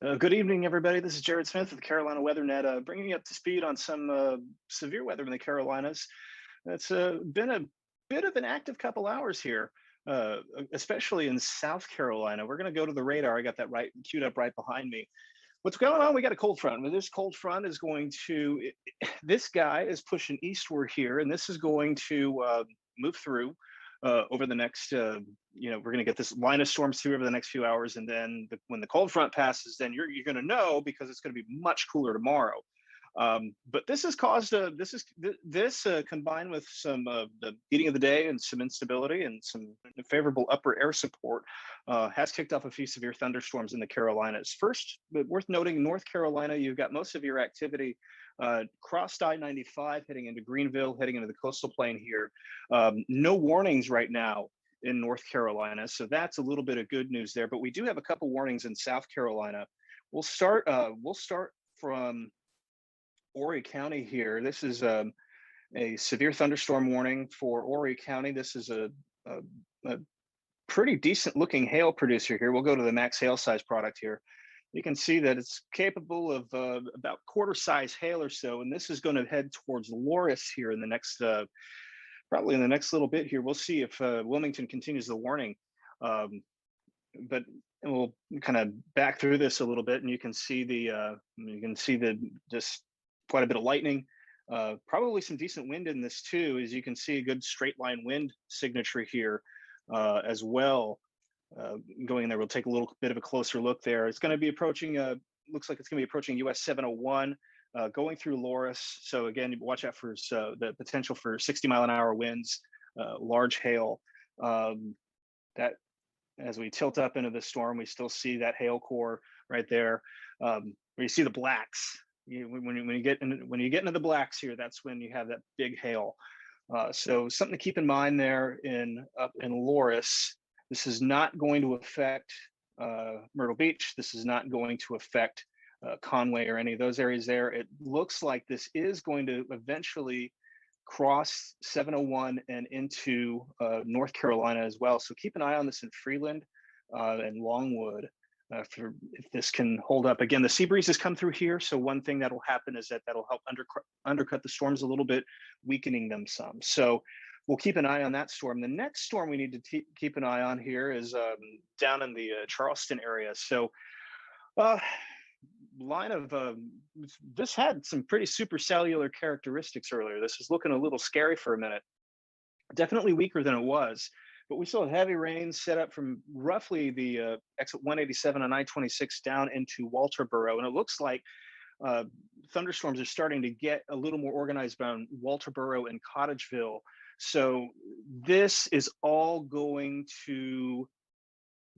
Good evening, everybody. This is Jared Smith of the Carolina Weather Net, bringing you up to speed on some severe weather in the Carolinas. It's been a bit of an active couple hours here, especially in South Carolina. We're going to go to the radar. I got that right queued up right behind me. What's going on? We got a cold front. Well, this cold front is going to, this guy is pushing eastward here, and this is going to move through over the next, we're going to get this line of storms through over the next few hours. And then when the cold front passes, then you're going to know because it's going to be much cooler tomorrow. But this has caused this combined with some the heating of the day and some instability and some favorable upper air support has kicked off a few severe thunderstorms in the Carolinas. First, but worth noting, North Carolina, you've got most of your activity crossed I-95 heading into Greenville, heading into the coastal plain here. No warnings right now in North Carolina, so that's a little bit of good news there. But we do have a couple warnings in South Carolina. We'll start from Horry County here. This is a severe thunderstorm warning for Horry County. This is a pretty decent looking hail producer here. We'll go to the max hail size product here. You can see that it's capable of about quarter size hail or so, and this is going to head towards Loris here in the next, probably in the next little bit here. We'll see if Wilmington continues the warning, but we'll kind of back through this a little bit, and you can see the just quite a bit of lightning, probably some decent wind in this too, as you can see a good straight line wind signature here as well. Going in there, we'll take a little bit of a closer look there. It's going to be approaching, looks like it's going to be approaching US 701, going through Loris. So again, watch out for the potential for 60-mile-an-hour winds, large hail. That as we tilt up into the storm, we still see that hail core right there. Where you see the blacks. When you get into the blacks here, that's when you have that big hail. So something to keep in mind there up in Loris. This is not going to affect Myrtle Beach. This is not going to affect Conway or any of those areas there. It looks like this is going to eventually cross 701 and into North Carolina as well. So keep an eye on this in Freeland and Longwood for if this can hold up. Again, the sea breezes come through here. So one thing that'll happen is that'll help undercut the storms a little bit, weakening them some. So we'll keep an eye on that storm. The next storm we need to keep an eye on here is down in the Charleston area. So this had some pretty supercellular characteristics earlier. This is looking a little scary for a minute. Definitely weaker than it was, but we saw heavy rains set up from roughly the exit 187 on I-26 down into Walterboro. And it looks like thunderstorms are starting to get a little more organized around Walterboro and Cottageville. So this is all going to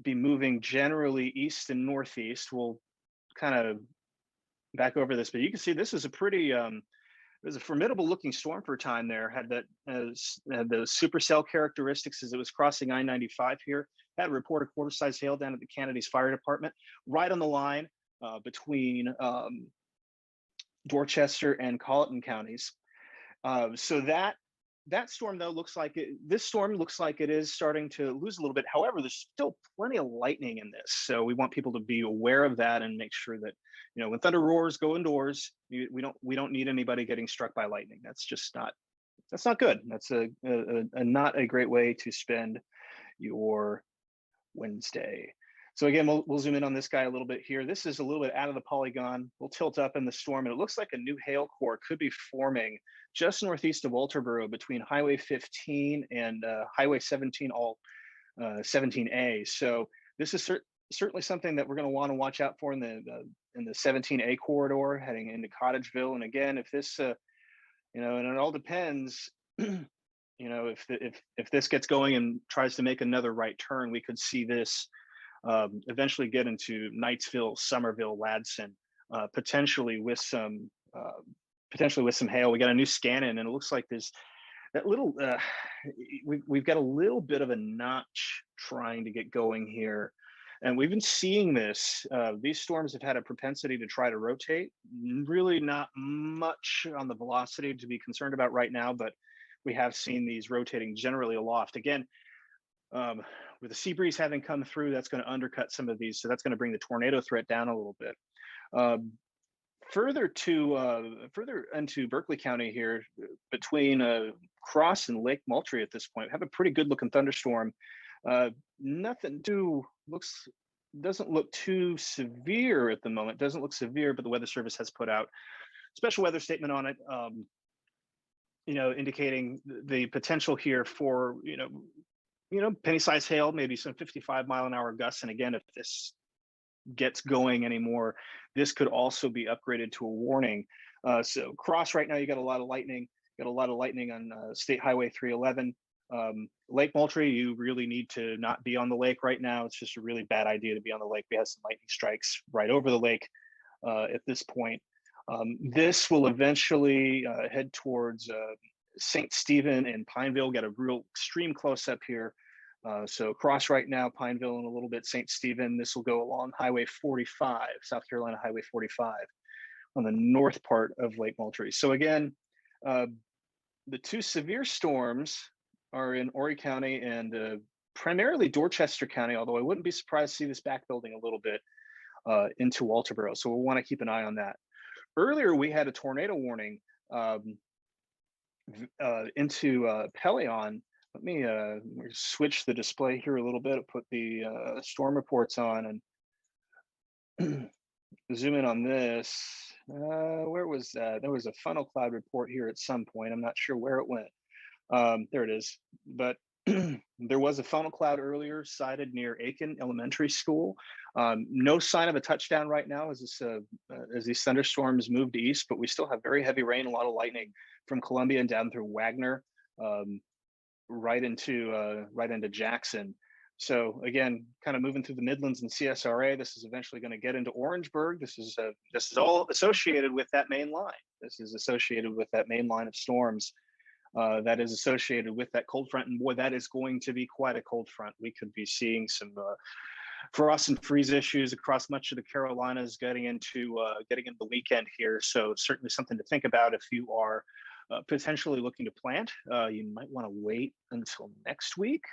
be moving generally east and northeast. We'll kind of back over this, but you can see this is a pretty, it was a formidable looking storm for a time there. Had those supercell characteristics as it was crossing I-95 here. Had a report of quarter size hail down at the Kennedy's Fire Department, right on the line between Dorchester and Colleton counties. So that storm though this storm looks like it is starting to lose a little bit. However, there's still plenty of lightning in this, so we want people to be aware of that and make sure that when thunder roars, go indoors. We don't need anybody getting struck by lightning. That's not good. That's a not a great way to spend your Wednesday. So again, we'll zoom in on this guy a little bit here. This is a little bit out of the polygon. We'll tilt up in the storm, and it looks like a new hail core could be forming just northeast of Walterboro between Highway 15 and Highway 17, all 17A. So this is certainly something that we're going to want to watch out for in the 17A corridor heading into Cottageville. And again, if this, and it all depends. If this gets going and tries to make another right turn, we could see this eventually get into Knightsville, Somerville, Ladson, potentially with some hail. We got a new scan in, and it looks like there's that little we've got a little bit of a notch trying to get going here, and we've been seeing this. These storms have had a propensity to try to rotate. Really, not much on the velocity to be concerned about right now, but we have seen these rotating generally aloft. Again, with the sea breeze having come through, that's going to undercut some of these. So that's going to bring the tornado threat down a little bit. Further into Berkeley County here, between Cross and Lake Moultrie at this point, we have a pretty good looking thunderstorm. Nothing too doesn't look too severe at the moment. Doesn't look severe, but the Weather Service has put out special weather statement on it, indicating the potential here for penny-sized hail, maybe some 55-mile-an-hour gusts. And again, if this gets going anymore, this could also be upgraded to a warning. So Cross right now, you got a lot of lightning. Got a lot of lightning on State Highway 311. Lake Moultrie, you really need to not be on the lake right now. It's just a really bad idea to be on the lake. We have some lightning strikes right over the lake at this point. This will eventually head towards St. Stephen and Pineville. Got a real extreme close up here. So Cross right now, Pineville in a little bit, St. Stephen. This will go along Highway 45, South Carolina Highway 45 on the north part of Lake Moultrie. So again, the two severe storms are in Horry County and primarily Dorchester County, although I wouldn't be surprised to see this back building a little bit into Walterboro. So we'll want to keep an eye on that. Earlier, we had a tornado warning into Pelion. Let me switch the display here a little bit, put the storm reports on and zoom in on this. Where was that? There was a funnel cloud report here at some point. I'm not sure where it went. There it is. But there was a funnel cloud earlier sighted near Aiken Elementary School. No sign of a touchdown right now as these thunderstorms moved east, but we still have very heavy rain, a lot of lightning from Columbia and down through Wagner, right into Jackson. So again, kind of moving through the Midlands and CSRA. This is eventually going to get into Orangeburg. This is all associated with that main line. This is associated with that main line of storms. That is associated with that cold front, and boy, that is going to be quite a cold front. We could be seeing some frost and freeze issues across much of the Carolinas getting into the weekend here. So certainly something to think about if you are potentially looking to plant. You might want to wait until next week.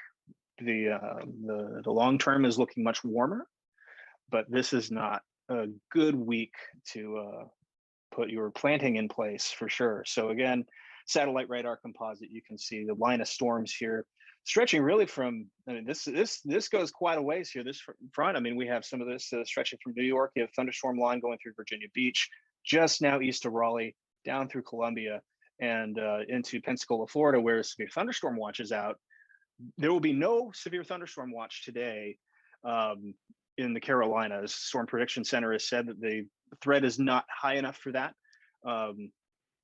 The long term is looking much warmer, but this is not a good week to put your planting in place for sure. So again, satellite radar composite, you can see the line of storms here stretching really from, I mean, this goes quite a ways here. This front, I mean, we have some of this stretching from New York. You have thunderstorm line going through Virginia Beach, just now east of Raleigh, down through Columbia, and into Pensacola, Florida, where severe thunderstorm watch is out. There will be no severe thunderstorm watch today in the Carolinas. Storm Prediction Center has said that the threat is not high enough for that.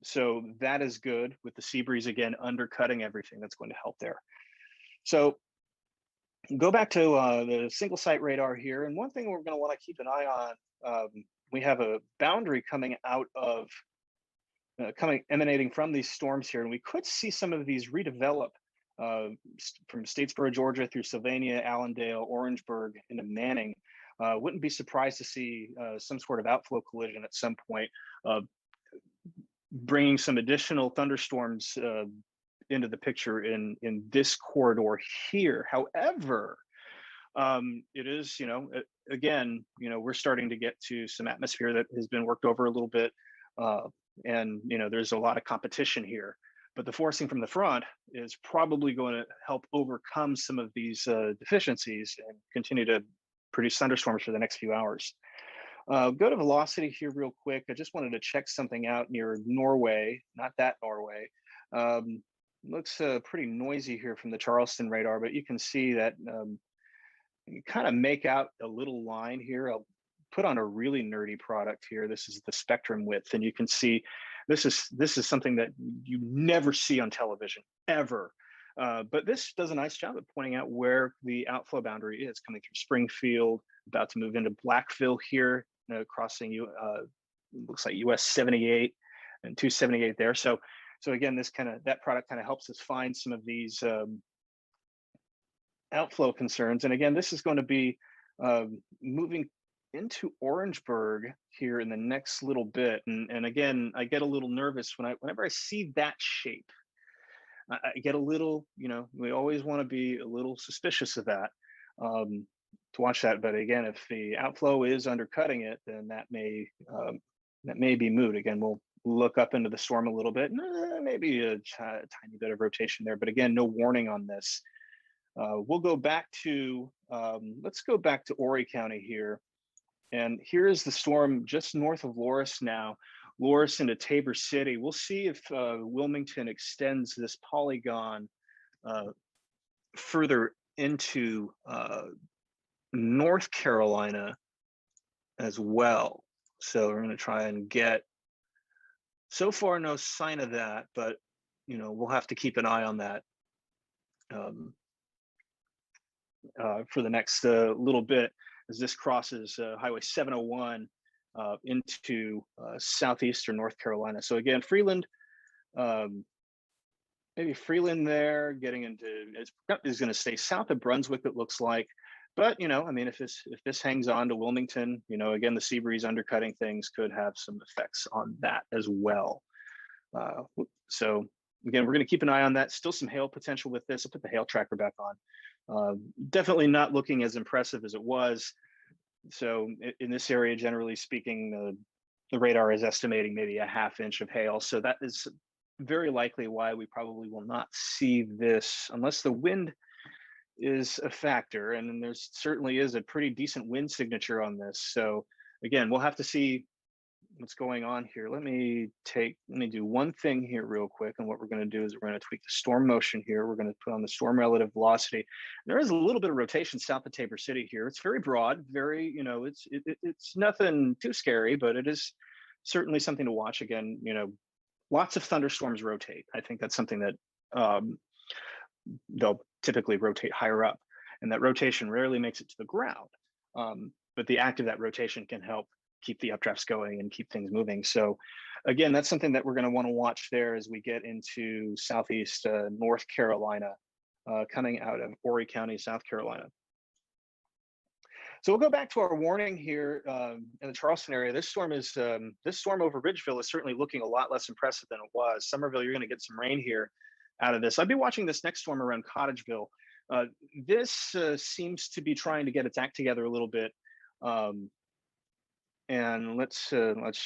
So that is good, with the sea breeze again undercutting everything. That's going to help there. So go back to the single site radar here. And one thing we're going to want to keep an eye on, we have a boundary coming out of, emanating from these storms here. And we could see some of these redevelop from Statesboro, Georgia through Sylvania, Allendale, Orangeburg into Manning. Wouldn't be surprised to see some sort of outflow collision at some point, bringing some additional thunderstorms into the picture in this corridor here. However, it is, again, we're starting to get to some atmosphere that has been worked over a little bit, and there's a lot of competition here. But the forcing from the front is probably going to help overcome some of these deficiencies and continue to produce thunderstorms for the next few hours. Go to velocity here real quick. I just wanted to check something out near Norway, not that Norway. Looks pretty noisy here from the Charleston radar, but you can see that you kind of make out a little line here. I'll put on a really nerdy product here. This is the spectrum width, and you can see this is something that you never see on television ever. But this does a nice job of pointing out where the outflow boundary is, coming through Springfield, about to move into Blackville here, crossing looks like US 78 and 278 there. So again, that product kind of helps us find some of these outflow concerns. And again, this is going to be moving into Orangeburg here in the next little bit. And again, I get a little nervous whenever I see that shape. I get a little, we always want to be a little suspicious of that. to watch that. But again, if the outflow is undercutting it, then that may be moot. Again, we'll look up into the storm a little bit, maybe a tiny bit of rotation there. But again, no warning on this. We'll go back to let's go back to Horry County here. And here is the storm just north of Loris now, Loris into Tabor City. We'll see if Wilmington extends this polygon uh, further into North Carolina as well. So we're going to try and get, so far, no sign of that, but we'll have to keep an eye on that for the next little bit as this crosses Highway 701 into southeastern North Carolina. So again, Freeland, maybe Freeland there, getting into, is going to stay south of Brunswick, it looks like. But I mean, if this hangs on to Wilmington, again, the sea breeze undercutting things could have some effects on that as well. So again, we're going to keep an eye on that. Still some hail potential with this. I'll put the hail tracker back on. Definitely not looking as impressive as it was. So in this area, generally speaking, the radar is estimating maybe a ½ inch of hail. So that is very likely why we probably will not see this unless the wind is a factor. And there certainly is a pretty decent wind signature on this. So again, we'll have to see what's going on here. Let me do one thing here real quick. And what we're going to do is we're going to tweak the storm motion here. We're going to put on the storm relative velocity. There is a little bit of rotation south of Tabor City here. It's very broad, very, it's nothing too scary, but it is certainly something to watch. Again, lots of thunderstorms rotate. I think that's something that they'll typically rotate higher up, and that rotation rarely makes it to the ground. But the act of that rotation can help keep the updrafts going and keep things moving. So again, that's something that we're going to want to watch there as we get into southeast North Carolina, coming out of Horry County, South Carolina. So we'll go back to our warning here in the Charleston area. This storm over Ridgeville is certainly looking a lot less impressive than it was. Somerville, you're going to get some rain here out of this. I'd be watching this next storm around Cottageville. This seems to be trying to get its act together a little bit. And let's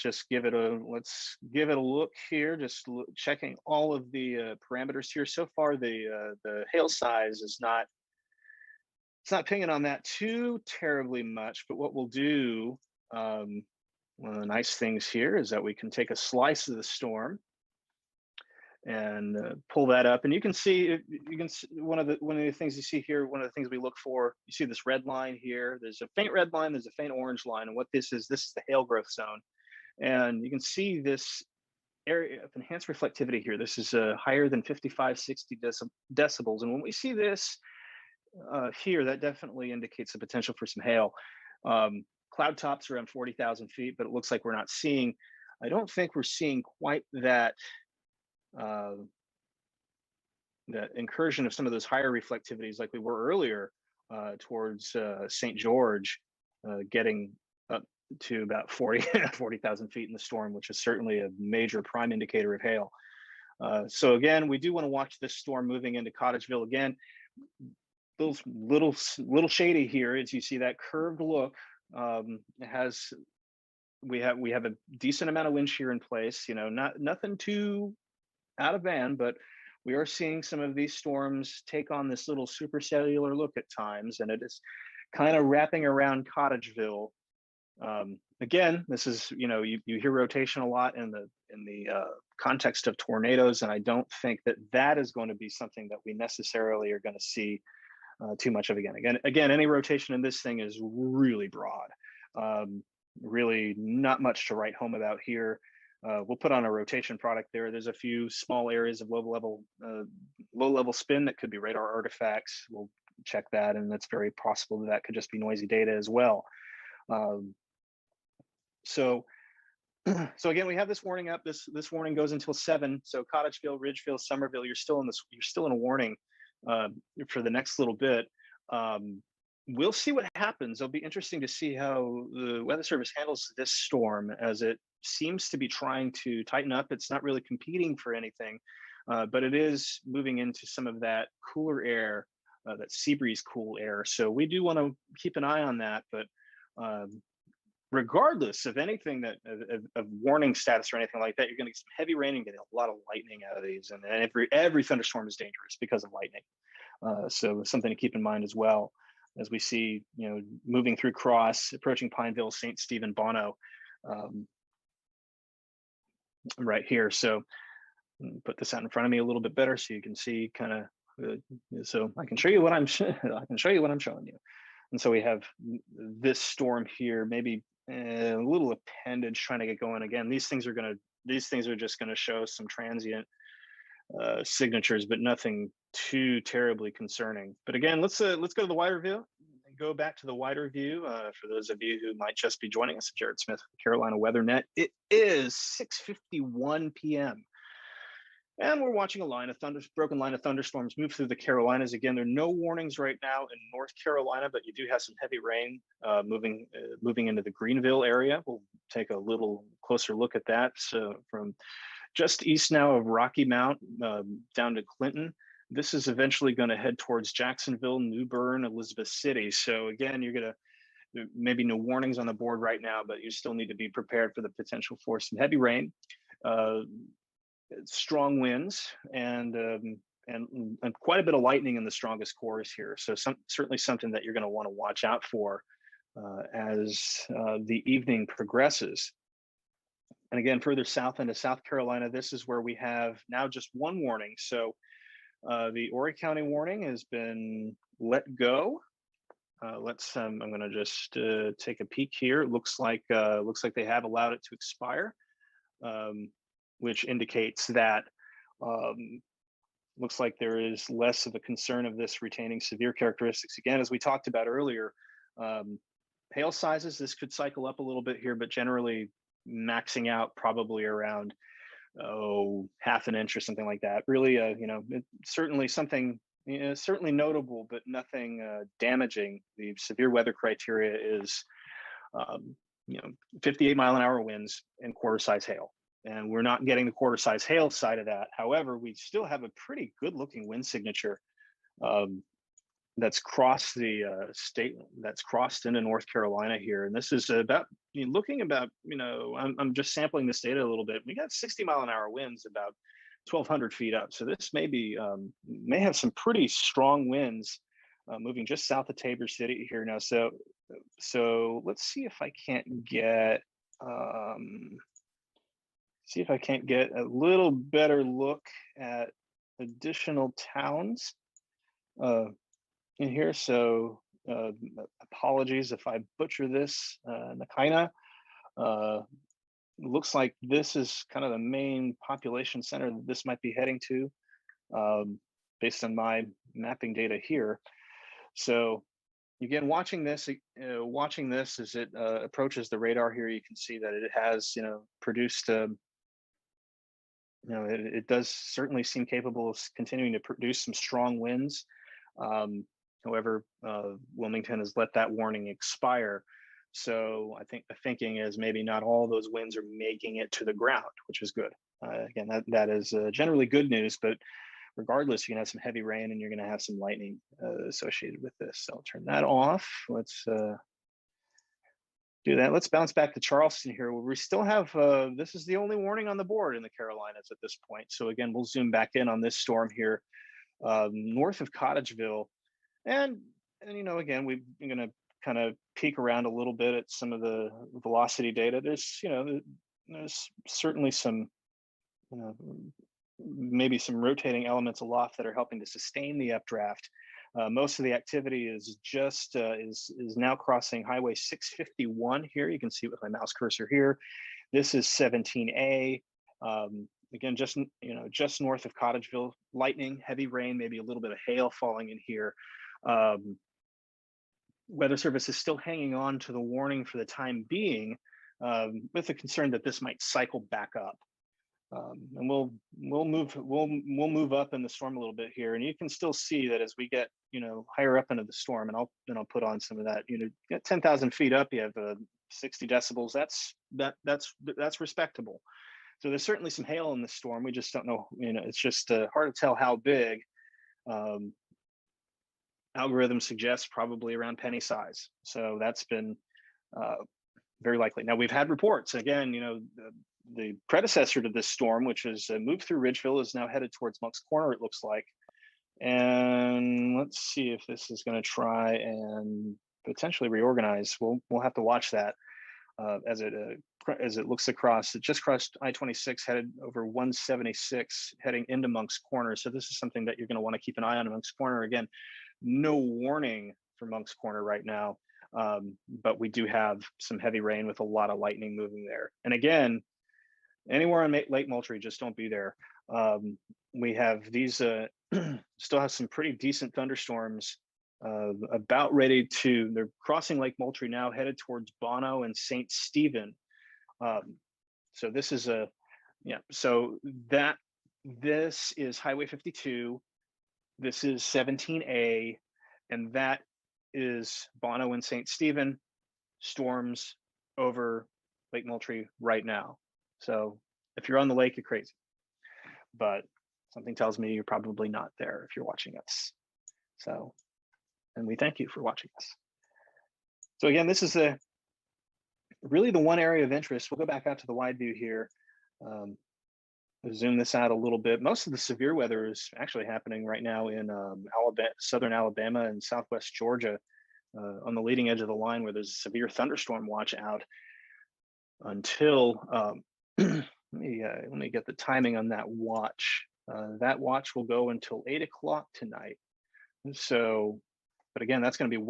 just give it a look here. Just checking all of the parameters here. So far, the hail size is not. It's not pinging on that too terribly much. But what we'll do, one of the nice things here is that we can take a slice of the storm and pull that up, and you can see one of the things you see here. One of the things we look for, you see this red line here. There's a faint red line, there's a faint orange line, and what this is the hail growth zone. And you can see this area of enhanced reflectivity here. This is higher than 55-60 decibels, and when we see this here, that definitely indicates the potential for some hail. Cloud tops around 40,000 feet, but it looks like we're not seeing. I don't think we're seeing quite that. That incursion of some of those higher reflectivities like we were earlier towards St. George, getting up to about 40,000 feet in the storm, which is certainly a major prime indicator of hail. So again, we do want to watch this storm moving into Cottageville. Again, those little shady here as you see that curved look. We have a decent amount of wind shear in place, nothing too out of band, but we are seeing some of these storms take on this little supercellular look at times, and it is kind of wrapping around Cottageville. Again, this is, you hear rotation a lot in the context of tornadoes, and I don't think that is going to be something that we necessarily are going to see too much of again. Any rotation in this thing is really broad. Really not much to write home about here. We'll put on a rotation product there. There's a few small areas of low level spin that could be radar artifacts. We'll check that, and it's very possible that could just be noisy data as well. So again, we have this warning up. This warning goes until 7. So Cottageville, Ridgeville, Somerville, you're still in a warning for the next little bit. We'll see what happens. It'll be interesting to see how the Weather Service handles this storm, as it seems to be trying to tighten up. It's not really competing for anything, but it is moving into some of that cooler air that sea breeze cool air. So we do want to keep an eye on that. But regardless of anything of warning status or anything like that, you're going to get some heavy rain and get a lot of lightning out of these. And every thunderstorm is dangerous because of lightning. So something to keep in mind as well, as we see, moving through Cross, approaching Pineville, St. Stephen, Bono, right here. So put this out in front of me a little bit better so you can see kind of, so I can show you what I'm showing you. And so we have this storm here, maybe a little appendage trying to get going again. These things are just going to show some transient signatures, but nothing too terribly concerning. But again, let's go to the wider view. Go back to the wider view for those of you who might just be joining us. Jared Smith, Carolina Weather Net. It is 6:51 p.m. and we're watching a broken line of thunderstorms move through the Carolinas. Again, there are no warnings right now in North Carolina, but you do have some heavy rain moving into the Greenville area. We'll take a little closer look at that. So from just east now of Rocky Mount down to Clinton, this is eventually going to head towards Jacksonville, New Bern, Elizabeth City. So again, maybe no warnings on the board right now, but you still need to be prepared for the potential for some heavy rain, strong winds, and quite a bit of lightning in the strongest cores here. So certainly something that you're going to want to watch out for as the evening progresses. And again, further south into South Carolina, this is where we have now just one warning. So the Horry County warning has been let go. I'm going to just take a peek here. It looks like they have allowed it to expire, which indicates that looks like there is less of a concern of this retaining severe characteristics. Again, as we talked about earlier, hail sizes, this could cycle up a little bit here, but generally maxing out probably around half an inch or something like that. Really, certainly something certainly notable, but nothing damaging. The severe weather criteria is 58 mile an hour winds and quarter size hail, and we're not getting the quarter size hail side of that. However, we still have a pretty good looking wind signature that's crossed the state, that's crossed into North Carolina here. And this is about, I'm just sampling this data a little bit. We got 60 mile an hour winds about 1,200 feet up. So this may have some pretty strong winds moving just south of Tabor City here now. So let's see if I can't get, a little better look at additional towns in here. So apologies if I butcher this. Nakina, looks like this is kind of the main population center that this might be heading to, based on my mapping data here. So again, watching this as it approaches the radar here, you can see that it has produced it does certainly seem capable of continuing to produce some strong winds. However, Wilmington has let that warning expire. So I think the thinking is maybe not all those winds are making it to the ground, which is good. Again, that is generally good news, but regardless, you're gonna have some heavy rain and you're gonna have some lightning associated with this. So I'll turn that off. Let's do that. Let's bounce back to Charleston here, where we still have, this is the only warning on the board in the Carolinas at this point. So again, we'll zoom back in on this storm here, north of Cottageville. And again, we're going to kind of peek around a little bit at some of the velocity data. There's certainly some, maybe some rotating elements aloft that are helping to sustain the updraft. Most of the activity is just is now crossing Highway 651 here. You can see with my mouse cursor here. This is 17A. Again, just north of Cottageville, lightning, heavy rain, maybe a little bit of hail falling in here. Weather Service is still hanging on to the warning for the time being, with the concern that this might cycle back up. And we'll move up in the storm a little bit here, and you can still see that as we get higher up into the storm, and I'll put on some of that. Get 10,000 feet up, you have 60 decibels. That's respectable. So there's certainly some hail in the storm. We just don't know. It's just hard to tell how big. algorithm suggests probably around penny size. So that's been uh, very likely. Now we've had reports again. The predecessor to this storm, which has moved through Ridgeville, is now headed towards Monk's Corner. It looks like, and let's see if this is going to try and potentially reorganize. We'll have to watch that as it looks across. It just crossed I-26, headed over 176, heading into Monk's Corner. So this is something that you're going to want to keep an eye on in Monk's Corner. Again, no warning for Monk's Corner right now, but we do have some heavy rain with a lot of lightning moving there. And again, anywhere on Lake Moultrie, just don't be there. We have these still have some pretty decent thunderstorms about ready to. They're crossing Lake Moultrie now, headed towards Bono and St. Stephen. So this is So this is Highway 52. This is 17A, and that is Bono and St. Stephen. Storms over Lake Moultrie right now. So if you're on the lake, you're crazy. But something tells me you're probably not there if you're watching us. So, and we thank you for watching us. So again, this is really the one area of interest. We'll go back out to the wide view here. Zoom this out a little bit. Most of the severe weather is actually happening right now in southern Alabama and southwest Georgia, on the leading edge of the line where there's a severe thunderstorm watch out until, let me get the timing on that watch. That watch will go until 8 o'clock tonight. So, but again, that's going to be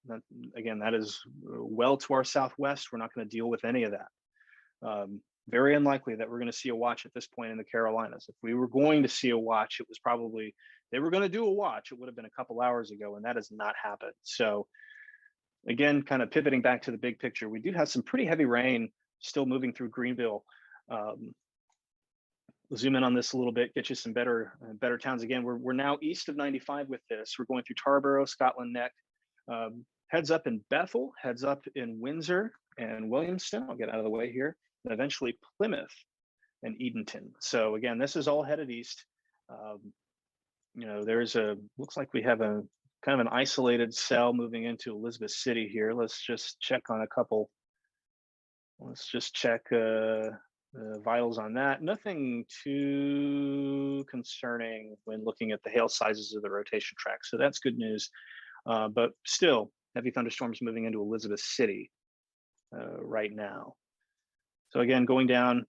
that is well to our southwest. We're not going to deal with any of that. Very unlikely that we're going to see a watch at this point in the Carolinas. If we were going to see a watch, it was probably, they were going to do a watch, it would have been a couple hours ago, and that has not happened. So again, kind of pivoting back to the big picture, we do have some pretty heavy rain still moving through Greenville. We'll zoom in on this a little bit, get you some better towns. Again, we're now east of 95 with this. We're going through Tarboro, Scotland Neck, heads up in Bethel, heads up in Windsor and Williamston. I'll get out of the way here. And eventually Plymouth and Edenton. So again, this is all headed east. Looks like we have a kind of an isolated cell moving into Elizabeth City here. Let's just check on a couple. Let's just check vitals on that. Nothing too concerning when looking at the hail sizes of the rotation track. So that's good news. But still, heavy thunderstorms moving into Elizabeth City right now. So again, going down,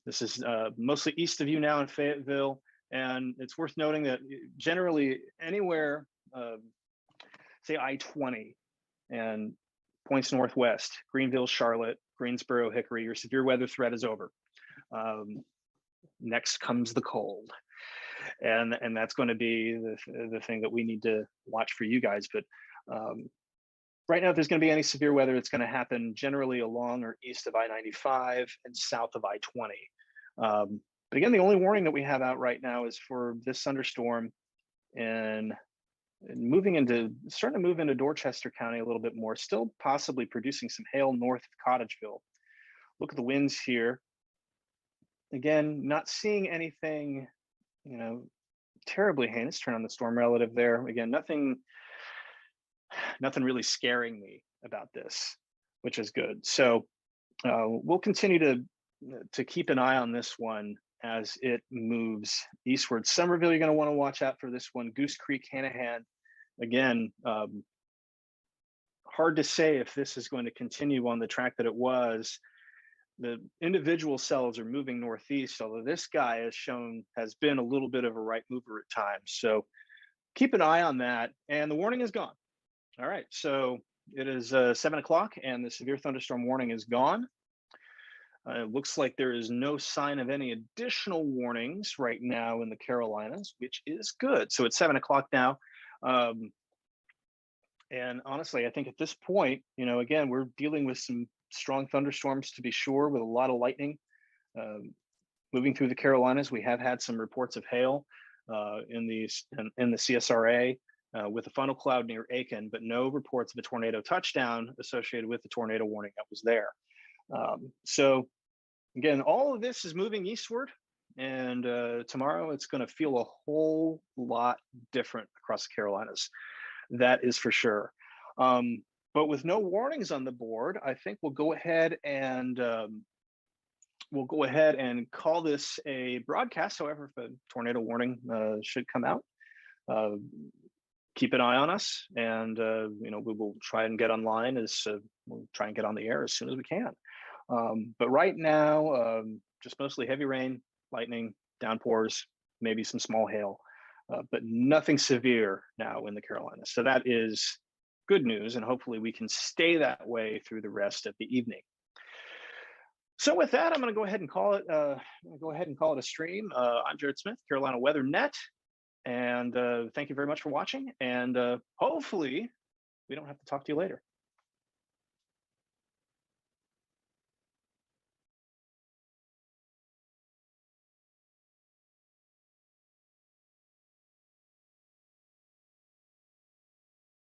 this is mostly east of you now in Fayetteville. And it's worth noting that generally anywhere, say I-20 and points northwest, Greenville, Charlotte, Greensboro, Hickory, your severe weather threat is over. Next comes the cold. And that's going to be the thing that we need to watch for you guys. But right now, if there's going to be any severe weather, it's going to happen generally along or east of I-95 and south of I-20. But again, the only warning that we have out right now is for this thunderstorm and starting to move into Dorchester County a little bit more, still possibly producing some hail north of Cottageville. Look at the winds here. Again, not seeing anything, terribly heinous. Turn on the storm relative there. Again, nothing really scaring me about this, which is good. So we'll continue to keep an eye on this one as it moves eastward. Somerville, you're going to want to watch out for this one. Goose Creek, Hanahan, again, hard to say if this is going to continue on the track that it was. The individual cells are moving northeast, although this guy has been a little bit of a right mover at times. So keep an eye on that. And the warning is gone. All right, so it is 7 o'clock and the severe thunderstorm warning is gone. It looks like there is no sign of any additional warnings right now in the Carolinas, which is good. So it's 7 o'clock now. And honestly, I think at this point, again, we're dealing with some strong thunderstorms to be sure, with a lot of lightning moving through the Carolinas. We have had some reports of hail in the CSRA with a funnel cloud near Aiken, but no reports of a tornado touchdown associated with the tornado warning that was there. So again, all of this is moving eastward, and tomorrow it's going to feel a whole lot different across the Carolinas. That is for sure. But with no warnings on the board, I think we'll go ahead and call this a broadcast. However, if a tornado warning should come out, uh, keep an eye on us, and we will try and get online we'll try and get on the air as soon as we can. But right now, just mostly heavy rain, lightning, downpours, maybe some small hail, but nothing severe now in the Carolinas. So that is good news, and hopefully we can stay that way through the rest of the evening. So with that, I'm going to go ahead and call it. A stream. I'm Jared Smith, Carolina Weather Net, and thank you very much for watching. And hopefully, we don't have to talk to you later.